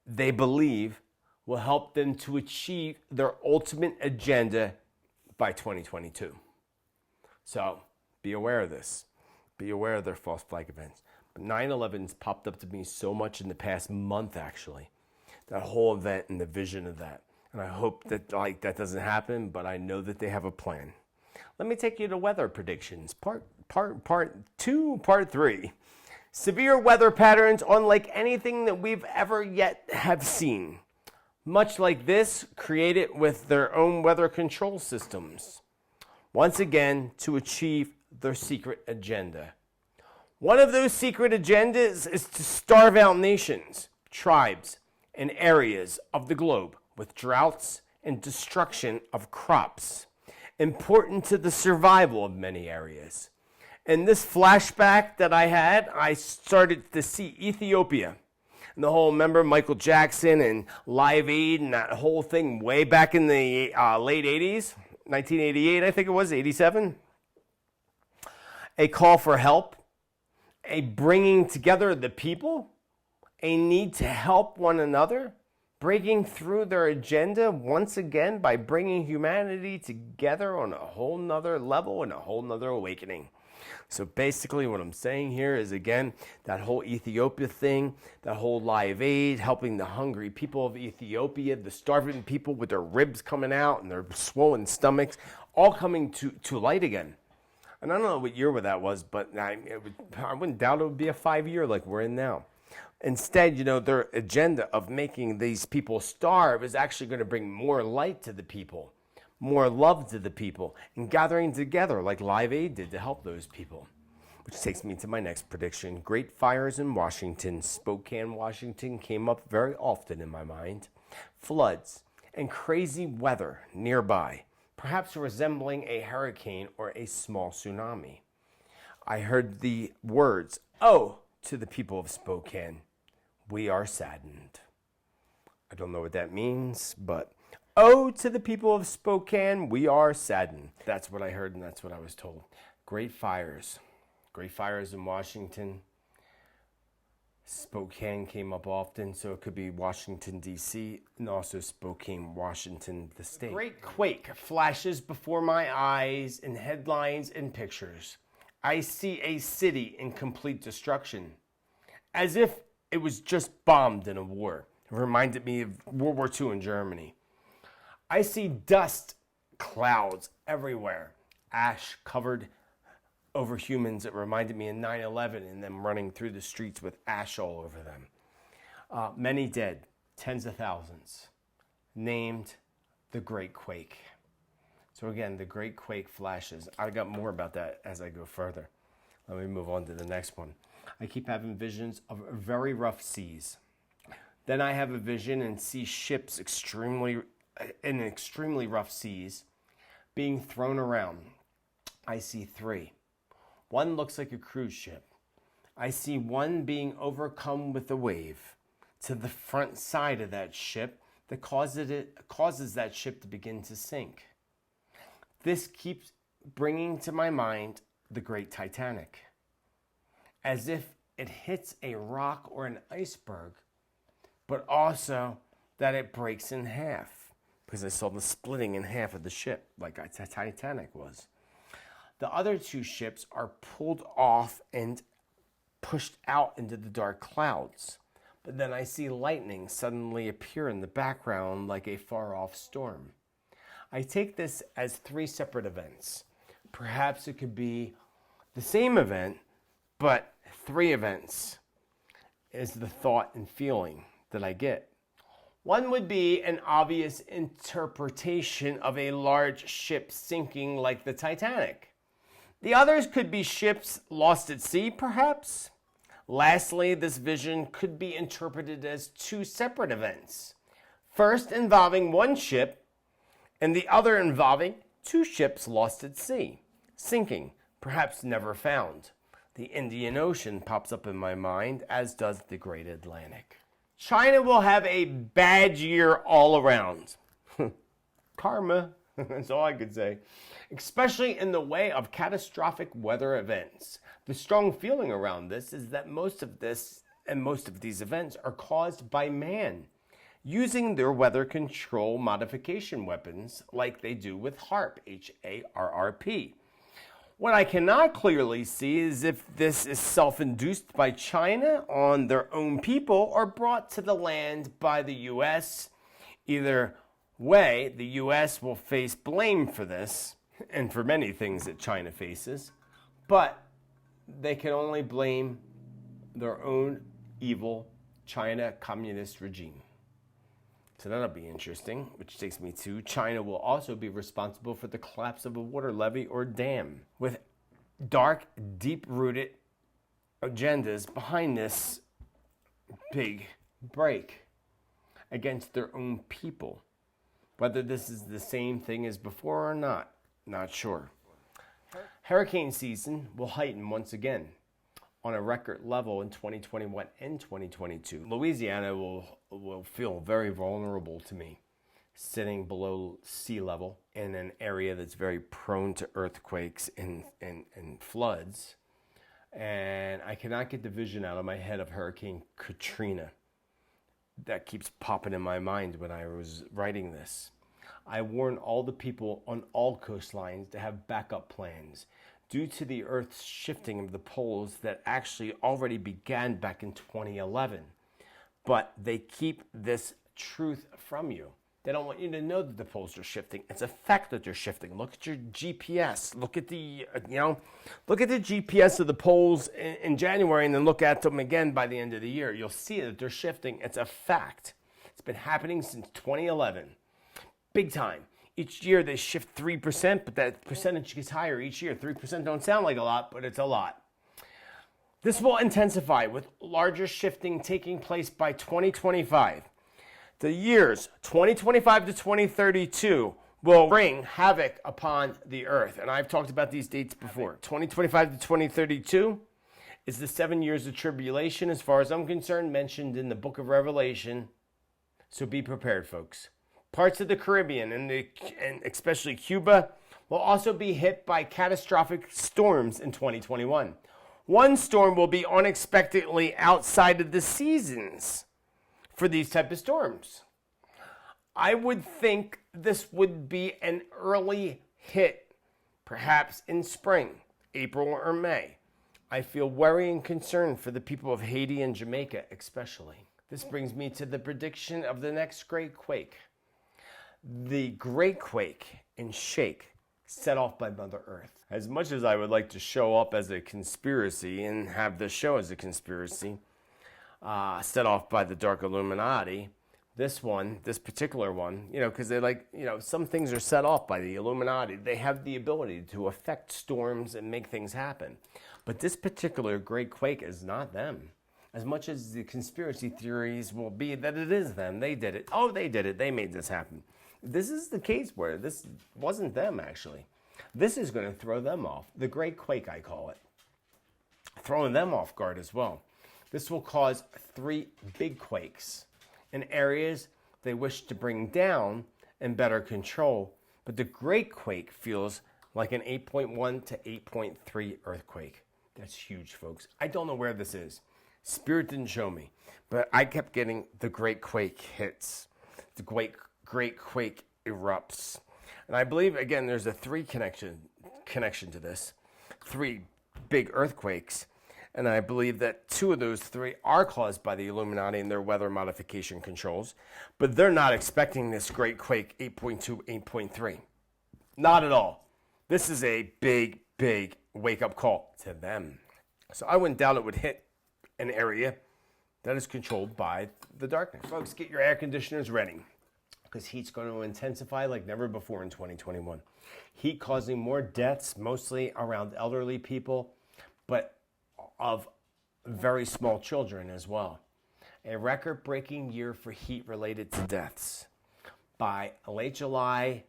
Speaker 1: they believe will help them to achieve their ultimate agenda by 2022. So be aware of this. Be aware of their false flag events. But 9/11's popped up to me so much in the past month, actually. That whole event and the vision of that. And I hope that that doesn't happen, but I know that they have a plan. Let me take you to weather predictions. Part 2, part 3. Severe weather patterns unlike anything that we've ever yet have seen. much like this, created with their own weather control systems, once again to achieve their secret agenda. One of those secret agendas is to starve out nations, tribes, and areas of the globe with droughts and destruction of crops, important to the survival of many areas. In this flashback that I had, I started to see Ethiopia. And the whole, remember Michael Jackson and Live Aid and that whole thing way back in the late 80s, 1988, I think it was, 87. A call for help, a bringing together of the people, a need to help one another, breaking through their agenda once again by bringing humanity together on a whole nother level and a whole nother awakening. So basically what I'm saying here is, again, that whole Ethiopia thing, that whole Live Aid, helping the hungry people of Ethiopia, the starving people with their ribs coming out and their swollen stomachs, all coming to light again. And I don't know what year that was, but I wouldn't doubt it would be a 5-year like we're in now. Instead, their agenda of making these people starve is actually going to bring more light to the people, more love to the people, and gathering together like Live Aid did to help those people. Which takes me to my next prediction. Great fires in Washington. Spokane, Washington came up very often in my mind. Floods and crazy weather nearby, perhaps resembling a hurricane or a small tsunami. I heard the words, "Oh, to the people of Spokane, we are saddened." I don't know what that means, but "Oh, to the people of Spokane, we are saddened." That's what I heard and that's what I was told. Great fires in Washington. Spokane came up often, so it could be Washington, D.C., and also Spokane, Washington, the state. A great quake flashes before my eyes in headlines and pictures. I see a city in complete destruction, as if it was just bombed in a war. It reminded me of World War II in Germany. I see dust clouds everywhere, ash covered over humans. It reminded me of 9/11 and them running through the streets with ash all over them. Many dead, tens of thousands, named the Great Quake. So again, the Great Quake flashes. I got more about that as I go further. Let me move on to the next one. I keep having visions of very rough seas. Then I have a vision and see ships in extremely rough seas being thrown around. I see 3. One looks like a cruise ship. I see one being overcome with a wave to the front side of that ship that causes that ship to begin to sink. This keeps bringing to my mind the Great Titanic, as if it hits a rock or an iceberg, but also that it breaks in half, because I saw the splitting in half of the ship, like the Titanic was. The other 2 ships are pulled off and pushed out into the dark clouds. But then I see lightning suddenly appear in the background like a far-off storm. I take this as 3 separate events. Perhaps it could be the same event, but 3 events is the thought and feeling that I get. One would be an obvious interpretation of a large ship sinking like the Titanic. The others could be ships lost at sea, perhaps. Lastly, this vision could be interpreted as 2 separate events. First involving one ship, and the other involving 2 ships lost at sea, sinking, perhaps never found. The Indian Ocean pops up in my mind, as does the Great Atlantic. China will have a bad year all around. Karma, that's all I could say. Especially in the way of catastrophic weather events. The strong feeling around this is that most of these events are caused by man, using their weather control modification weapons like they do with HARP, H-A-R-R-P. What I cannot clearly see is if this is self-induced by China on their own people or brought to the land by the U.S. Either way, the U.S. will face blame for this and for many things that China faces, but they can only blame their own evil China communist regime. So that'll be interesting, which takes me to China will also be responsible for the collapse of a water levee or dam, with dark, deep-rooted agendas behind this big break against their own people. Whether this is the same thing as before or not sure. Hurricane season will heighten once again on a record level in 2021 and 2022. Louisiana will feel very vulnerable to me, sitting below sea level in an area that's very prone to earthquakes and floods. And I cannot get the vision out of my head of Hurricane Katrina. That keeps popping in my mind when I was writing this. I warn all the people on all coastlines to have backup plans due to the Earth's shifting of the poles that actually already began back in 2011. But they keep this truth from you. They don't want you to know that the poles are shifting. It's a fact that they're shifting. Look at your GPS. Look at the GPS of the poles in January, and then look at them again by the end of the year. You'll see that they're shifting. It's a fact. It's been happening since 2011. Big time. Each year they shift 3%, but that percentage gets higher each year. 3% don't sound like a lot, but it's a lot. This will intensify with larger shifting taking place by 2025. The years 2025 to 2032 will bring havoc upon the earth. And I've talked about these dates before. 2025 to 2032 is the 7 years of tribulation, as far as I'm concerned, mentioned in the book of Revelation. So be prepared, folks. Parts of the Caribbean and especially Cuba will also be hit by catastrophic storms in 2021. One storm will be unexpectedly outside of the seasons for these type of storms. I would think this would be an early hit, perhaps in spring, April or May. I feel worry and concern for the people of Haiti and Jamaica especially. This brings me to the prediction of the next great quake. The great quake and shake set off by Mother Earth. As much as I would like to show up as a conspiracy and have this show as a conspiracy, set off by the dark Illuminati, this particular one, because some things are set off by the Illuminati. They have the ability to affect storms and make things happen. But this particular great quake is not them. As much as the conspiracy theories will be that it is them. They did it. Oh, they did it. They made this happen. This is the case where this wasn't them, actually. This is going to throw them off. The Great Quake, I call it. Throwing them off guard as well. This will cause 3 big quakes in areas they wish to bring down and better control. But the Great Quake feels like an 8.1 to 8.3 earthquake. That's huge, folks. I don't know where this is. Spirit didn't show me. But I kept getting the Great Quake hits. The Great Quake erupts. And I believe, again, there's a 3 connection to this. 3 big earthquakes. And I believe that 2 of those 3 are caused by the Illuminati and their weather modification controls. But they're not expecting this Great Quake 8.2, 8.3. Not at all. This is a big, big wake-up call to them. So I wouldn't doubt it would hit an area that is controlled by the darkness. Folks, get your air conditioners ready, because heat's going to intensify like never before in 2021. Heat causing more deaths, mostly around elderly people, but of very small children as well. A record-breaking year for heat related to deaths. By late July,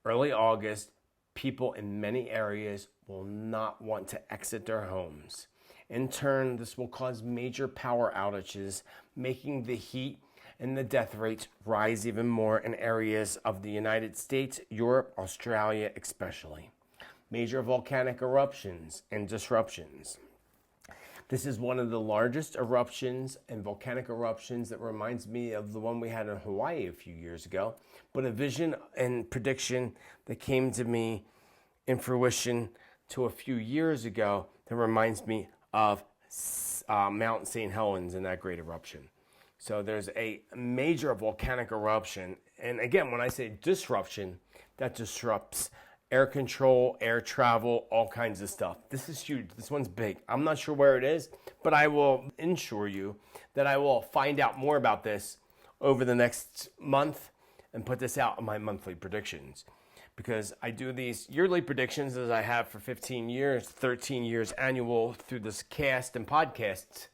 Speaker 1: early August, people in many areas will not want to exit their homes. In turn, this will cause major power outages, making the heat and the death rates rise even more in areas of the United States, Europe, Australia especially. Major volcanic eruptions and disruptions. This is one of the largest eruptions and volcanic eruptions that reminds me of the one we had in Hawaii a few years ago, but a vision and prediction that came to me in fruition to a few years ago that reminds me of Mount St. Helens and that great eruption. So there's a major volcanic eruption. And again, when I say disruption, that disrupts air control, air travel, all kinds of stuff. This is huge. This one's big. I'm not sure where it is, but I will ensure you that I will find out more about this over the next month and put this out on my monthly predictions. Because I do these yearly predictions as I have for 15 years, 13 years annual through this cast and podcasts.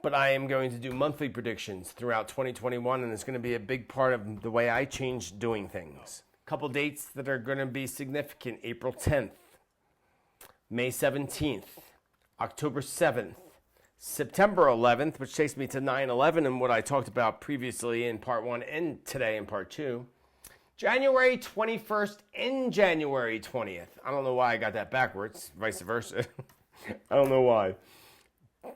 Speaker 1: But I am going to do monthly predictions throughout 2021, and it's going to be a big part of the way I change doing things. A couple dates that are going to be significant: April 10th, May 17th, October 7th, September 11th, which takes me to 9/11 and what I talked about previously in part 1 and today in part 2. January 21st and January 20th. I don't know why I got that backwards, vice versa. I don't know why.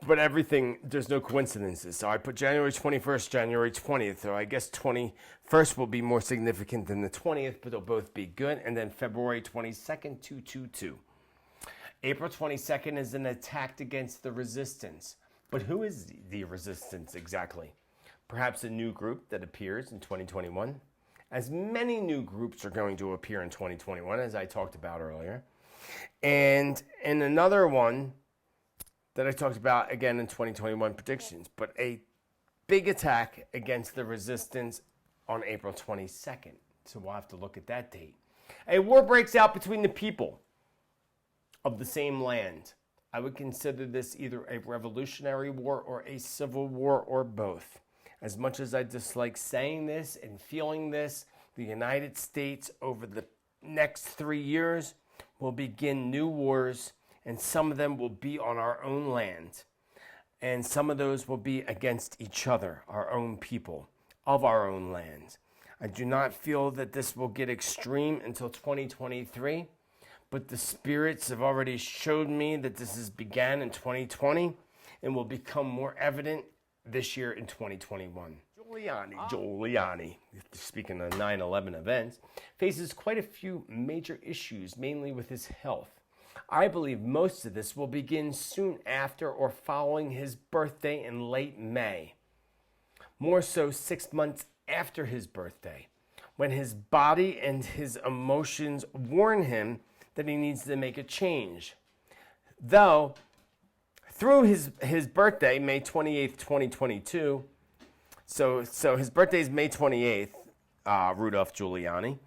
Speaker 1: But everything, there's no coincidences. So I put January 21st, January 20th. So I guess 21st will be more significant than the 20th, but they'll both be good. And then February 22nd, 222. April 22nd is an attack against the resistance. But who is the resistance exactly? Perhaps a new group that appears in 2021. As many new groups are going to appear in 2021, as I talked about earlier. And another one that I talked about again in 2021 predictions, but a big attack against the resistance on April 22nd. So we'll have to look at that date. A war breaks out between the people of the same land. I would consider this either a revolutionary war or a civil war or both. As much as I dislike saying this and feeling this, the United States over the next 3 years will begin new wars, and some of them will be on our own land. And some of those will be against each other, our own people, of our own land. I do not feel that this will get extreme until 2023, but the spirits have already showed me that this has began in 2020 and will become more evident this year in 2021. Giuliani, speaking of 9/11 events, faces quite a few major issues, mainly with his health. I believe most of this will begin soon after or following his birthday in late May. More so 6 months after his birthday, when his body and his emotions warn him that he needs to make a change. Though, through his birthday, May 28th, 2022, so his birthday is May 28th, Rudolph Giuliani,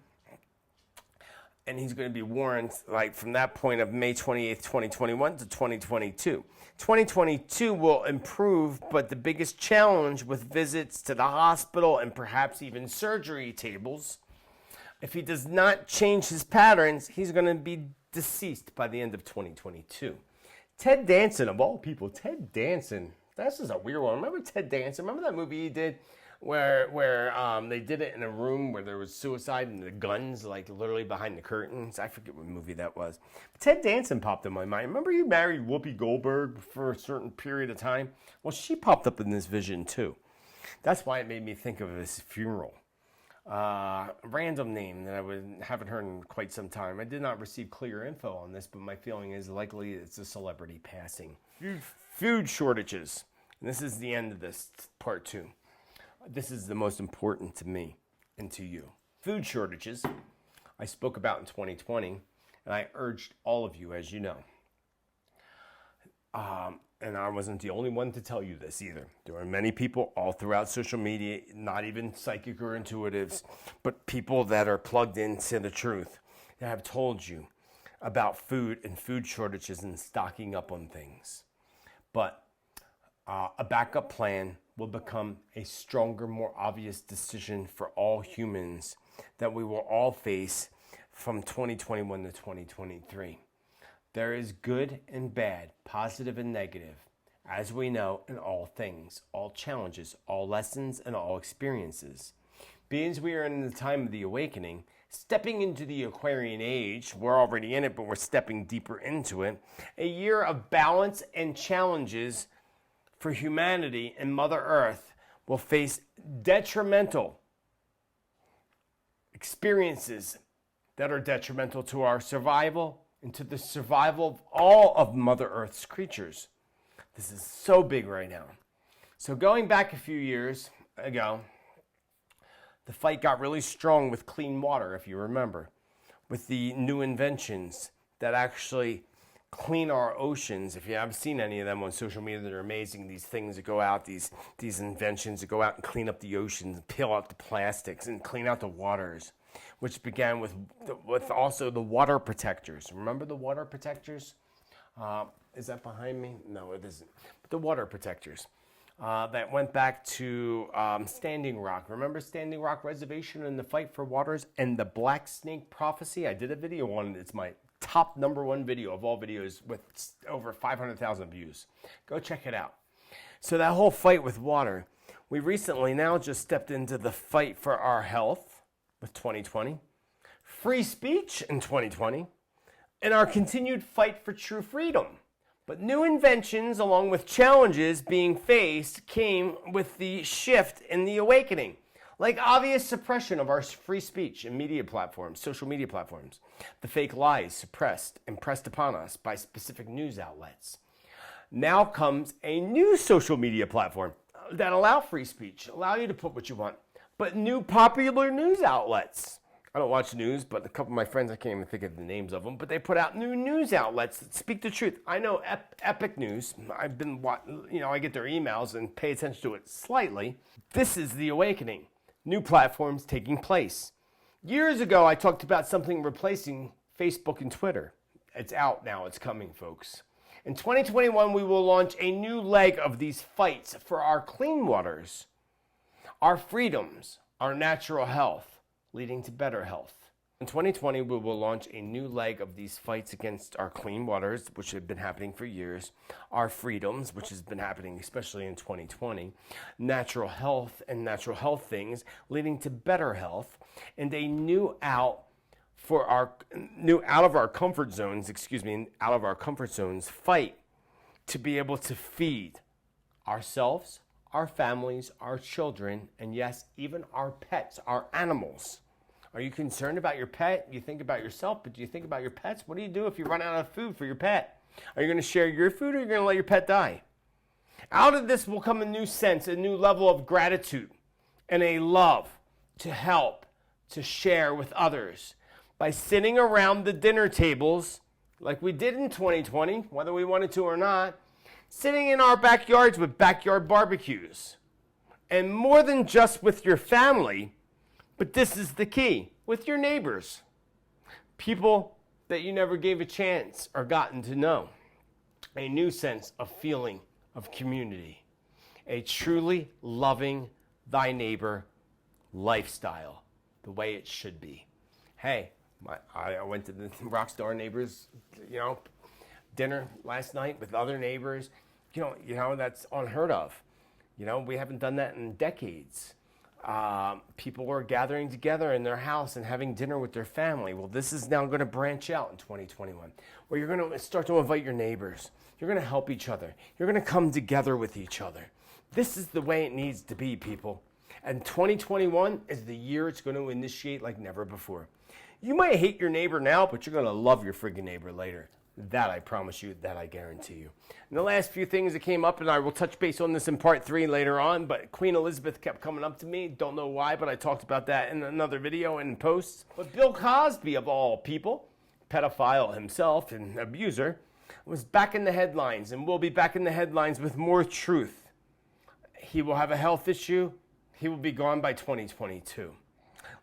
Speaker 1: and he's going to be warned like from that point of May 28th, 2021 to 2022. 2022 will improve, but the biggest challenge with visits to the hospital and perhaps even surgery tables, if he does not change his patterns, he's going to be deceased by the end of 2022. Ted Danson, of all people, Ted Danson. This is a weird one. Remember Ted Danson? Remember that movie he did where they did it in a room where there was suicide and the guns like literally behind the curtains? I forget what movie that was. But Ted Danson popped in my mind. Remember you married Whoopi Goldberg for a certain period of time? Well, she popped up in this vision too. That's why it made me think of his funeral. A random name that I haven't heard in quite some time. I did not receive clear info on this, but my feeling is likely it's a celebrity passing. Food shortages. And this is the end of this part 2. This is the most important to me and to you. Food shortages I spoke about in 2020, and I urged all of you, as you know. And I wasn't the only one to tell you this either. There are many people all throughout social media, not even psychic or intuitives, but people that are plugged into the truth that have told you about food and food shortages and stocking up on things. But a backup plan will become a stronger, more obvious decision for all humans that we will all face from 2021 to 2023. There is good and bad, positive and negative, as we know, in all things, all challenges, all lessons, and all experiences. Being we are in the time of the awakening, stepping into the Aquarian age, we're already in it, but we're stepping deeper into it, a year of balance and challenges for humanity and Mother Earth will face detrimental experiences that are detrimental to our survival and to the survival of all of Mother Earth's creatures. This is so big right now. So going back a few years ago, the fight got really strong with clean water, if you remember, with the new inventions that actually clean our oceans. If you haven't seen any of them on social media, they're amazing. These things that go out, these inventions that go out and clean up the oceans, peel out the plastics, and clean out the waters, which began with also the water protectors. Remember the water protectors? Is that behind me? No, it isn't. But the water protectors that went back to Standing Rock. Remember Standing Rock Reservation and the fight for waters and the Black Snake Prophecy? I did a video on it. It's my top #1 video of all videos with over 500,000 views. Go check it out. So that whole fight with water, we recently now just stepped into the fight for our health with 2020, free speech in 2020, and our continued fight for true freedom. But new inventions along with challenges being faced came with the shift in the awakening. Like obvious suppression of our free speech and media platforms, social media platforms. The fake lies suppressed and pressed upon us by specific news outlets. Now comes a new social media platform that allow free speech, allow you to put what you want, but new popular news outlets. I don't watch news, but a couple of my friends, I can't even think of the names of them, but they put out new news outlets that speak the truth. I know Epic News. I've been, I get their emails and pay attention to it slightly. This is the awakening. New platforms taking place. Years ago, I talked about something replacing Facebook and Twitter. It's out now. It's coming, folks. In 2021, we will launch a new leg of these fights for our clean waters, our freedoms, our natural health, leading to better health. In 2020, we will launch a new leg of these fights against our clean waters, which have been happening for years, our freedoms, which has been happening especially in 2020, natural health and natural health things, leading to better health, and a new out of our comfort zones fight to be able to feed ourselves, our families, our children, and yes, even our pets, our animals. Are you concerned about your pet? You think about yourself, but do you think about your pets? What do you do if you run out of food for your pet? Are you going to share your food or are you going to let your pet die? Out of this will come a new sense, a new level of gratitude, and a love to help, to share with others by sitting around the dinner tables like we did in 2020, whether we wanted to or not, sitting in our backyards with backyard barbecues. And more than just with your family, but this is the key, with your neighbors, people that you never gave a chance or gotten to know. A new sense of feeling of community, a truly loving thy neighbor lifestyle, the way it should be. Hey, I went to the Rockstar Neighbors, dinner last night with other neighbors. That's unheard of. We haven't done that in decades. People were gathering together in their house and having dinner with their family. Well, this is now going to branch out in 2021, where you're going to start to invite your neighbors. You're going to help each other. You're going to come together with each other. This is the way it needs to be, people. And 2021 is the year it's going to initiate like never before. You might hate your neighbor now, but you're going to love your friggin' neighbor later. That I promise you, that I guarantee you. And the last few things that came up, and I will touch base on this in part 3 later on, but Queen Elizabeth kept coming up to me. Don't know why, but I talked about that in another video and posts. But Bill Cosby, of all people, pedophile himself and abuser, was back in the headlines and will be back in the headlines with more truth. He will have a health issue. He will be gone by 2022.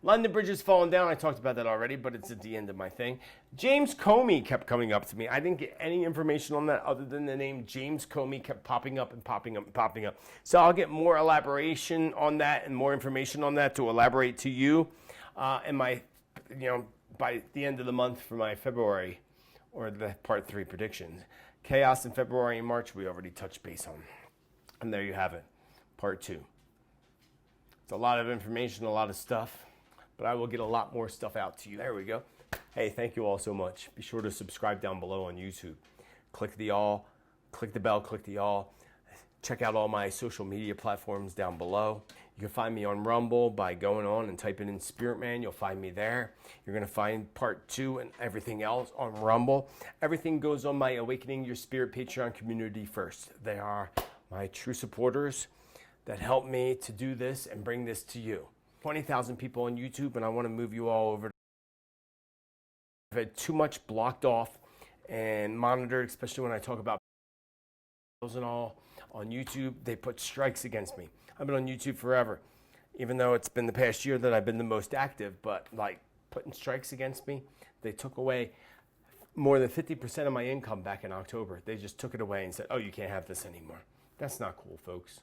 Speaker 1: London Bridge has fallen down. I talked about that already, but it's at the end of my thing. James Comey kept coming up to me. I didn't get any information on that other than the name James Comey kept popping up and popping up and popping up. So I'll get more elaboration on that and more information on that to elaborate to you in my, by the end of the month for my February or the part 3 predictions. Chaos in February and March we already touched base on. And there you have it, part 2. It's a lot of information, a lot of stuff. But I will get a lot more stuff out to you. There we go. Hey, thank you all so much. Be sure to subscribe down below on YouTube. Click the all, click the bell, click the all. Check out all my social media platforms down below. You can find me on Rumble by going on and typing in Spiritman. You'll find me there. You're going to find part 2 and everything else on Rumble. Everything goes on my Awakening Your Spirit Patreon community first. They are my true supporters that help me to do this and bring this to you. 20,000 people on YouTube, and I want to move you all over. I've had too much blocked off and monitored, especially when I talk about and all on YouTube. They put strikes against me. I've been on YouTube forever, even though it's been the past year that I've been the most active, but like putting strikes against me. They took away more than 50% of my income back in October. They just took it away and said, oh, you can't have this anymore. That's not cool, folks.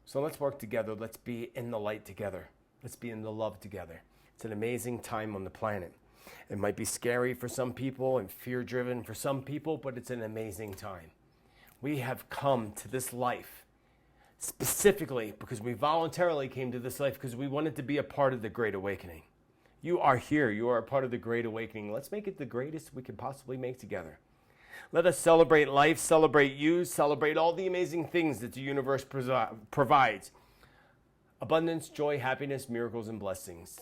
Speaker 1: So let's work together. Let's be in the light together. Let's be in the love together. It's an amazing time on the planet. It might be scary for some people and fear-driven for some people, but it's an amazing time. We have come to this life specifically because we voluntarily came to this life because we wanted to be a part of the Great Awakening. You are here. You are a part of the Great Awakening. Let's make it the greatest we can possibly make together. Let us celebrate life, celebrate you, celebrate all the amazing things that the universe provides. Abundance, joy, happiness, miracles, and blessings.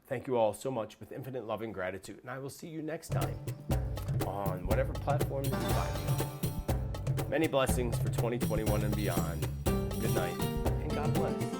Speaker 1: Thank you all so much with infinite love and gratitude. And I will see you next time on whatever platform that you find me on. Many blessings for 2021 and beyond. Good night, and God bless.